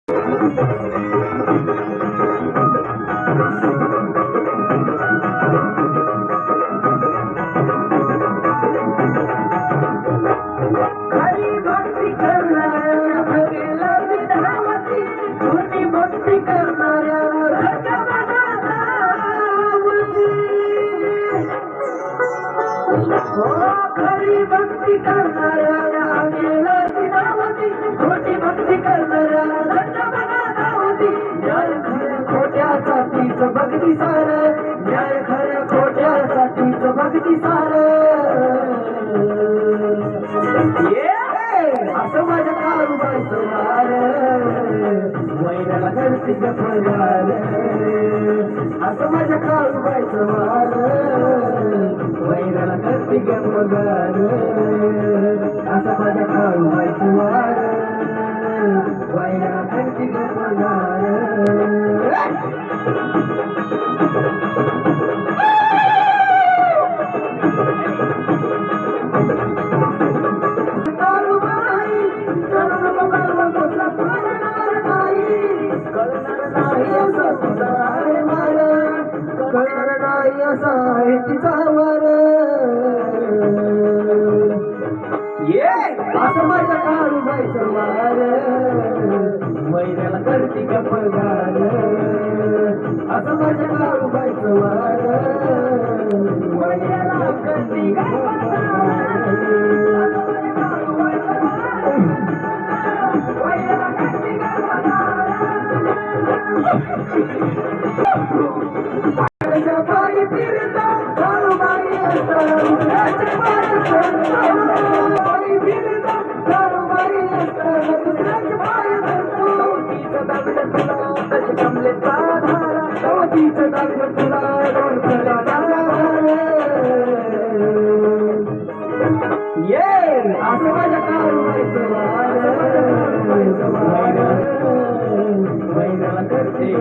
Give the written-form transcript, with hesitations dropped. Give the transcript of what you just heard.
खरी भक्ती करणाऱ्या खोटी भक्ती करणाऱ्या न्याय खऱ्या खोट्याचा तीच भक्ती सार न्याय खऱ्या खोट्याचा तीच भक्ती सार असं माझ्या काळूबाईचं वार वैराला करते गफगार असं माझ्या काळूबाईचं वार वैराला करते गफगार असं माझ्या काळूबाईचं वार वैराला करते गफगार कळणार नाही असा आहे तिचा वर असं माझ्या काळूबाईचं वार वैराला करते गफगार असं माझ्या काळूबाईचं वार वैराला करते गफगार पायी फिरता काळूबाई पायी फिरता काळूबाई दुसऱ्याचे पाय धरतो तिचं दागलं तुला तसे कमले धारा तिचं दागलं तुला डोळखला असं माझ्या काळूबाईचं वार वैराला करते